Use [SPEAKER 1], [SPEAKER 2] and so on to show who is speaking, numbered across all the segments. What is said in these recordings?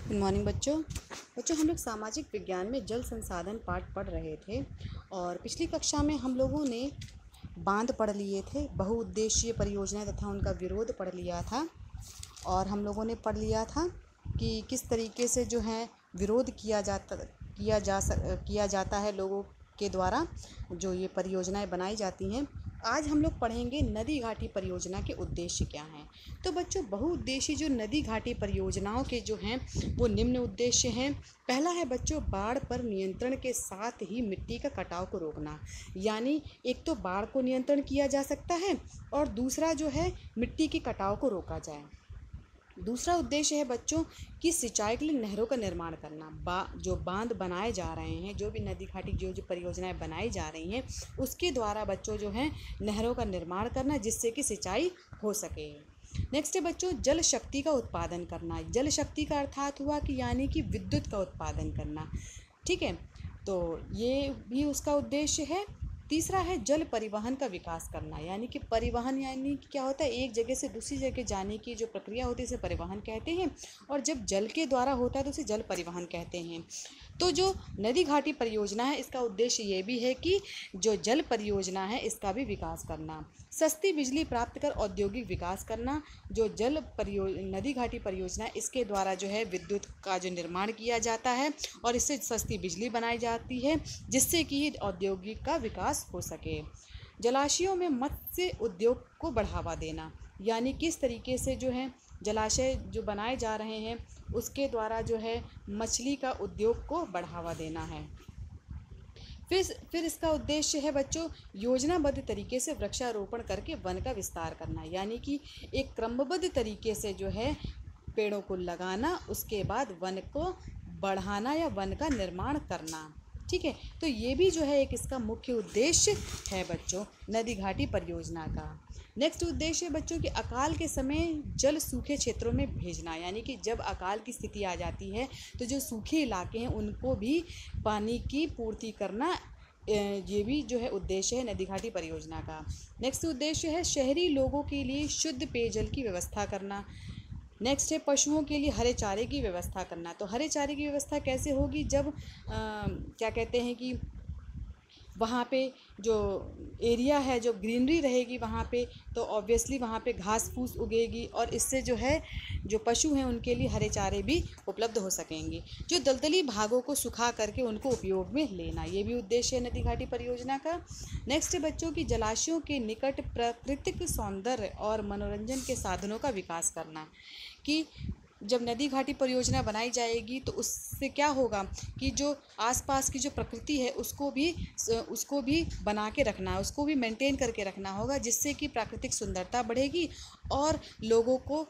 [SPEAKER 1] Good morning बच्चों। हम लोग सामाजिक विज्ञान में जल संसाधन पाठ पढ़ रहे थे और पिछली कक्षा में हम लोगों ने बांध पढ़ लिए थे, बहुउद्देशीय परियोजनाएं तथा उनका विरोध पढ़ लिया था। और हम लोगों ने पढ़ लिया था कि किस तरीके से जो है विरोध किया जाता है लोगों के द्वारा जो ये परियोजनाएं बनाई जाती हैं। आज हम लोग पढ़ेंगे नदी घाटी परियोजना के उद्देश्य क्या हैं। तो बच्चों, बहुउद्देशीय जो नदी घाटी परियोजनाओं के जो हैं वो निम्न उद्देश्य हैं। पहला है बच्चों, बाढ़ पर नियंत्रण के साथ ही मिट्टी का कटाव को रोकना। यानी एक तो बाढ़ को नियंत्रण किया जा सकता है और दूसरा जो है मिट्टी के कटाव को रोका जाए। दूसरा उद्देश्य है बच्चों कि सिंचाई के लिए नहरों का निर्माण करना। जो बांध बनाए जा रहे हैं, जो भी नदी घाटी जो परियोजनाएं बनाई जा रही हैं, उसके द्वारा बच्चों जो है नहरों का निर्माण करना जिससे कि सिंचाई हो सके। नेक्स्ट है बच्चों, जल शक्ति का उत्पादन करना। जल शक्ति का अर्थात हुआ कि यानी कि विद्युत का उत्पादन करना। ठीक है, तो ये भी उसका उद्देश्य है। तीसरा है जल परिवहन का विकास करना। यानी कि परिवहन यानी कि क्या होता है, एक जगह से दूसरी जगह जाने की जो प्रक्रिया होती है उसे परिवहन कहते हैं, और जब जल के द्वारा होता है तो उसे जल परिवहन कहते हैं। तो जो नदी घाटी परियोजना है इसका उद्देश्य ये भी है कि जो जल परियोजना है इसका भी विकास करना। सस्ती बिजली प्राप्त कर औद्योगिक विकास करना। जो नदी घाटी परियोजना है इसके द्वारा जो है विद्युत का जो निर्माण किया जाता है और इससे सस्ती बिजली बनाई जाती है जिससे कि औद्योगिक का विकास हो सके। जलाशयों में मत्स्य उद्योग को बढ़ावा देना। यानी किस तरीके से जो है जलाशय जो बनाए जा रहे हैं उसके द्वारा जो है मछली का उद्योग को बढ़ावा देना है। फिर इसका उद्देश्य है बच्चों, योजनाबद्ध तरीके से वृक्षारोपण करके वन का विस्तार करना। यानी कि एक क्रमबद्ध तरीके से जो है पेड़ों को लगाना, उसके बाद वन को बढ़ाना या वन का निर्माण करना। ठीक है, तो ये भी जो है एक इसका मुख्य उद्देश्य है बच्चों नदी घाटी परियोजना का। नेक्स्ट उद्देश्य है बच्चों कि अकाल के समय जल सूखे क्षेत्रों में भेजना। यानी कि जब अकाल की स्थिति आ जाती है तो जो सूखे इलाके हैं उनको भी पानी की पूर्ति करना, ये भी जो है उद्देश्य है नदी घाटी परियोजना का। नेक्स्ट उद्देश्य है शहरी लोगों के लिए शुद्ध पेयजल की व्यवस्था करना। नेक्स्ट है पशुओं के लिए हरे चारे की व्यवस्था करना। तो हरे चारे की व्यवस्था कैसे होगी, जब क्या कहते हैं कि वहाँ पे जो एरिया है, जो ग्रीनरी रहेगी वहाँ पे, तो ऑब्वियसली वहाँ पे घास फूस उगेगी और इससे जो है जो पशु हैं उनके लिए हरे चारे भी उपलब्ध हो सकेंगे। जो दलदली भागों को सुखा करके उनको उपयोग में लेना, ये भी उद्देश्य है नदी घाटी परियोजना का। नेक्स्ट है बच्चों की जलाशयों के निकट प्राकृतिक सौंदर्य और मनोरंजन के साधनों का विकास करना। कि जब नदी घाटी परियोजना बनाई जाएगी तो उससे क्या होगा कि जो आसपास की जो प्रकृति है उसको भी बना के रखना है, उसको भी मेंटेन करके रखना होगा जिससे कि प्राकृतिक सुंदरता बढ़ेगी और लोगों को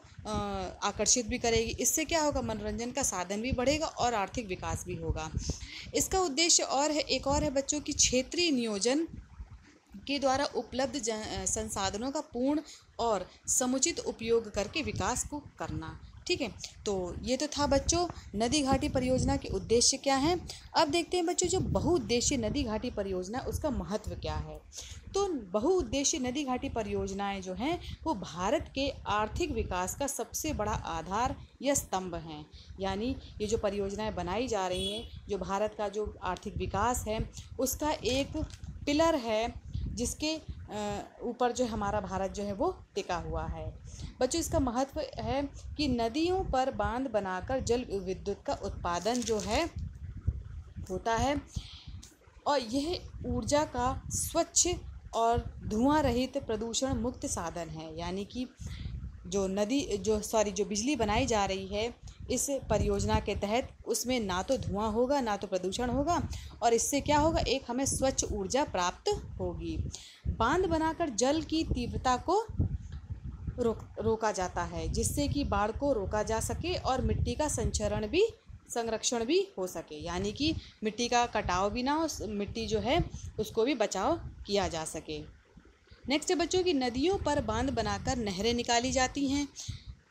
[SPEAKER 1] आकर्षित भी करेगी। इससे क्या होगा, मनोरंजन का साधन भी बढ़ेगा और आर्थिक विकास भी होगा। इसका उद्देश्य एक और है बच्चों की क्षेत्रीय नियोजन के द्वारा उपलब्ध संसाधनों का पूर्ण और समुचित उपयोग करके विकास को करना। ठीक है, तो ये तो था बच्चों नदी घाटी परियोजना के उद्देश्य क्या हैं। अब देखते हैं बच्चों जो बहुउद्देशीय नदी घाटी परियोजना उसका महत्व क्या है। तो बहुउद्देशीय नदी घाटी परियोजनाएं जो हैं वो भारत के आर्थिक विकास का सबसे बड़ा आधार या स्तंभ हैं। यानी ये जो परियोजनाएं बनाई जा रही हैं, जो भारत का जो आर्थिक विकास है उसका एक पिलर है जिसके ऊपर जो हमारा भारत जो है वो टिका हुआ है। बच्चों इसका महत्व है कि नदियों पर बांध बनाकर जल विद्युत का उत्पादन जो है होता है और यह ऊर्जा का स्वच्छ और धुआं रहित प्रदूषण मुक्त साधन है। यानी कि जो बिजली बनाई जा रही है इस परियोजना के तहत उसमें ना तो धुआं होगा ना तो प्रदूषण होगा और इससे क्या होगा, एक हमें स्वच्छ ऊर्जा प्राप्त होगी। बांध बनाकर जल की तीव्रता को रोका जाता है जिससे कि बाढ़ को रोका जा सके और मिट्टी का संरक्षण भी हो सके। यानी कि मिट्टी का कटाव भी ना हो, मिट्टी जो है उसको भी बचाव किया जा सके। नेक्स्ट है बच्चों की नदियों पर बांध बनाकर नहरें निकाली जाती हैं।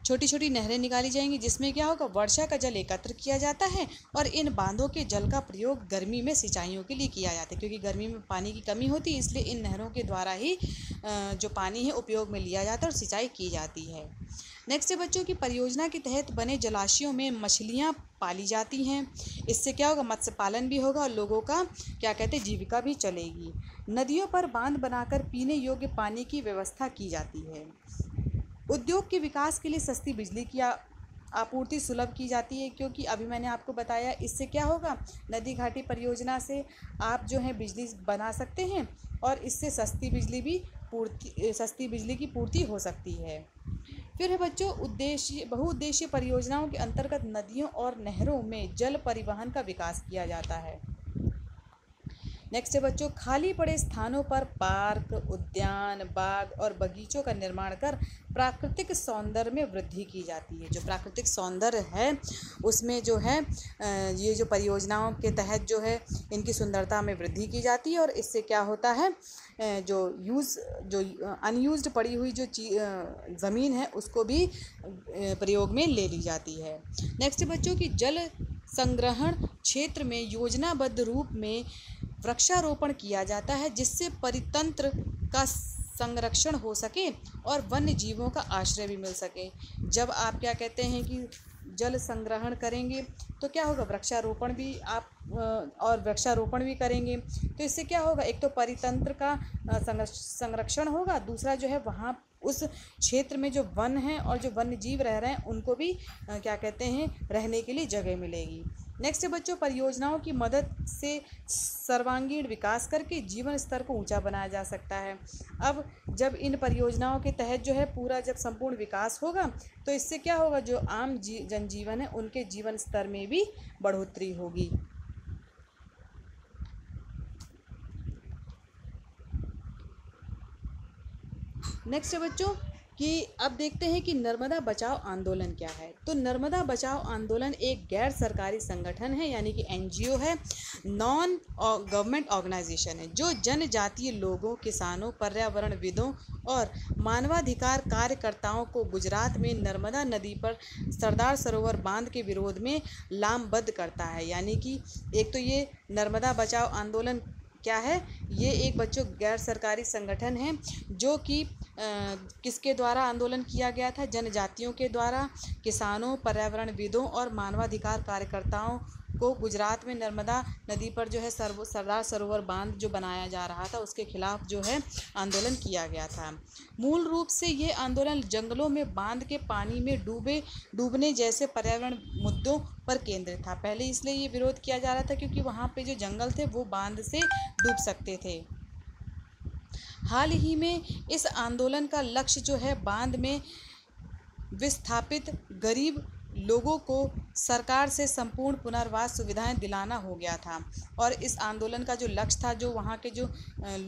[SPEAKER 1] छोटी छोटी नहरें निकाली जाएंगी जिसमें क्या होगा, वर्षा का जल एकत्र किया जाता है और इन बांधों के जल का प्रयोग गर्मी में सिंचाइयों के लिए किया जाता है। क्योंकि गर्मी में पानी की कमी होती है इसलिए इन नहरों के द्वारा ही जो पानी है उपयोग में लिया जाता है और सिंचाई की जाती है। नेक्स्ट है बच्चों की परियोजना के तहत बने जलाशयों में मछलियाँ पाली जाती हैं। इससे क्या होगा, मत्स्य पालन भी होगा और लोगों का क्या कहते हैं जीविका भी चलेगी। नदियों पर बांध बनाकर पीने योग्य पानी की व्यवस्था की जाती है। उद्योग के विकास के लिए सस्ती बिजली की आपूर्ति सुलभ की जाती है, क्योंकि अभी मैंने आपको बताया इससे क्या होगा, नदी घाटी परियोजना से आप जो है बिजली बना सकते हैं और इससे सस्ती बिजली की पूर्ति हो सकती है। फिर है बच्चों बहुउद्देशीय परियोजनाओं के अंतर्गत नदियों और नहरों में जल परिवहन का विकास किया जाता है। नेक्स्ट है बच्चों, खाली पड़े स्थानों पर पार्क, उद्यान, बाग और बगीचों का निर्माण कर प्राकृतिक सौंदर्य में वृद्धि की जाती है। जो प्राकृतिक सौंदर्य है उसमें जो है ये जो परियोजनाओं के तहत जो है इनकी सुंदरता में वृद्धि की जाती है और इससे क्या होता है, जो अनयूज्ड पड़ी हुई जो ज़मीन है उसको भी प्रयोग में ले ली जाती है। नेक्स्ट बच्चों की जल संग्रहण क्षेत्र में योजनाबद्ध रूप में वृक्षारोपण किया जाता है, जिससे परितंत्र का संरक्षण हो सके और वन्य जीवों का आश्रय भी मिल सके। जब आप क्या कहते हैं कि जल संग्रहण करेंगे तो क्या होगा, वृक्षारोपण भी करेंगे तो इससे क्या होगा, एक तो परितंत्र का संरक्षण होगा, दूसरा जो है वहाँ उस क्षेत्र में जो वन हैं और जो वन्य जीव रह रहे हैं उनको भी क्या कहते हैं रहने के लिए जगह मिलेगी। नेक्स्ट बच्चों, परियोजनाओं की मदद से सर्वांगीण विकास करके जीवन स्तर को ऊंचा बनाया जा सकता है। अब जब इन परियोजनाओं के तहत जो है पूरा जब संपूर्ण विकास होगा तो इससे क्या होगा, जो आम जनजीवन है उनके जीवन स्तर में भी बढ़ोतरी होगी। नेक्स्ट है बच्चों कि अब देखते हैं कि नर्मदा बचाओ आंदोलन क्या है। तो नर्मदा बचाओ आंदोलन एक गैर सरकारी संगठन है, यानी कि एनजीओ है, नॉन गवर्नमेंट ऑर्गेनाइजेशन है, जो जनजातीय लोगों, किसानों, पर्यावरणविदों और मानवाधिकार कार्यकर्ताओं को गुजरात में नर्मदा नदी पर सरदार सरोवर बांध के विरोध में लामबद्ध करता है। यानी कि एक तो ये नर्मदा बचाओ आंदोलन क्या है, ये एक बच्चों गैर सरकारी संगठन है जो कि किसके द्वारा आंदोलन किया गया था, जनजातियों के द्वारा, किसानों, पर्यावरणविदों और मानवाधिकार कार्यकर्ताओं को गुजरात में नर्मदा नदी पर जो है सरदार सरोवर बांध जो बनाया जा रहा था उसके खिलाफ जो है आंदोलन किया गया था। मूल रूप से ये आंदोलन जंगलों में बांध के पानी में डूबने जैसे पर्यावरण मुद्दों पर केंद्रित था। पहले इसलिए ये विरोध किया जा रहा था क्योंकि वहाँ पे जो जंगल थे वो बांध से डूब सकते थे। हाल ही में इस आंदोलन का लक्ष्य जो है बांध में विस्थापित गरीब लोगों को सरकार से संपूर्ण पुनर्वास सुविधाएं दिलाना हो गया था। और इस आंदोलन का जो लक्ष्य था, जो वहाँ के जो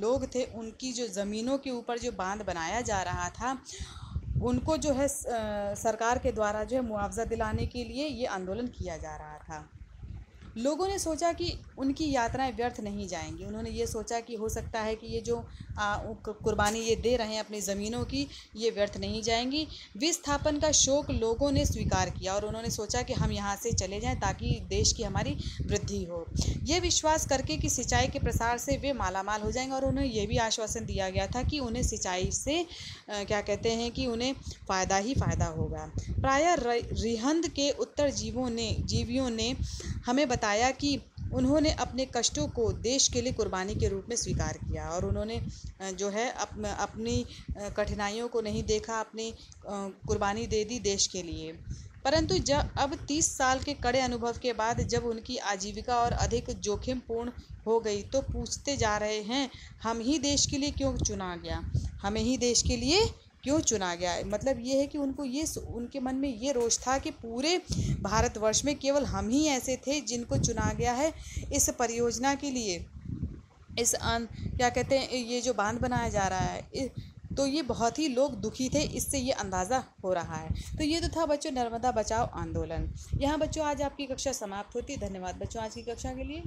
[SPEAKER 1] लोग थे उनकी जो ज़मीनों के ऊपर जो बांध बनाया जा रहा था उनको जो है सरकार के द्वारा जो है मुआवजा दिलाने के लिए ये आंदोलन किया जा रहा था। लोगों ने सोचा कि उनकी यात्राएं व्यर्थ नहीं जाएंगी। उन्होंने ये सोचा कि हो सकता है कि ये जो कुर्बानी ये दे रहे हैं अपनी ज़मीनों की, ये व्यर्थ नहीं जाएंगी। विस्थापन का शौक लोगों ने स्वीकार किया और उन्होंने सोचा कि हम यहाँ से चले जाएं ताकि देश की हमारी वृद्धि हो। ये विश्वास करके कि सिंचाई के प्रसार से वे मालामाल हो जाएंगे और उन्हें ये भी आश्वासन दिया गया था कि उन्हें सिंचाई से क्या कहते हैं कि उन्हें फ़ायदा ही फ़ायदा होगा। प्रायः रिहंद के उत्तर जीवियों ने हमें बताया कि उन्होंने अपने कष्टों को देश के लिए कुर्बानी के रूप में स्वीकार किया और उन्होंने जो है अपनी कठिनाइयों को नहीं देखा, अपनी कुर्बानी दे दी देश के लिए। परंतु अब 30 साल के कड़े अनुभव के बाद जब उनकी आजीविका और अधिक जोखिमपूर्ण हो गई तो पूछते जा रहे हैं, हम ही देश के लिए क्यों चुना गया, हमें ही देश के लिए क्यों चुना गया। मतलब ये है कि उनके मन में ये रोष था कि पूरे भारतवर्ष में केवल हम ही ऐसे थे जिनको चुना गया है इस परियोजना के लिए। क्या कहते हैं, ये जो बांध बनाया जा रहा है तो ये बहुत ही लोग दुखी थे, इससे ये अंदाज़ा हो रहा है। तो ये तो था बच्चों नर्मदा बचाओ आंदोलन। यहाँ बच्चों आज आपकी कक्षा समाप्त होती है। धन्यवाद बच्चों आज की कक्षा के लिए।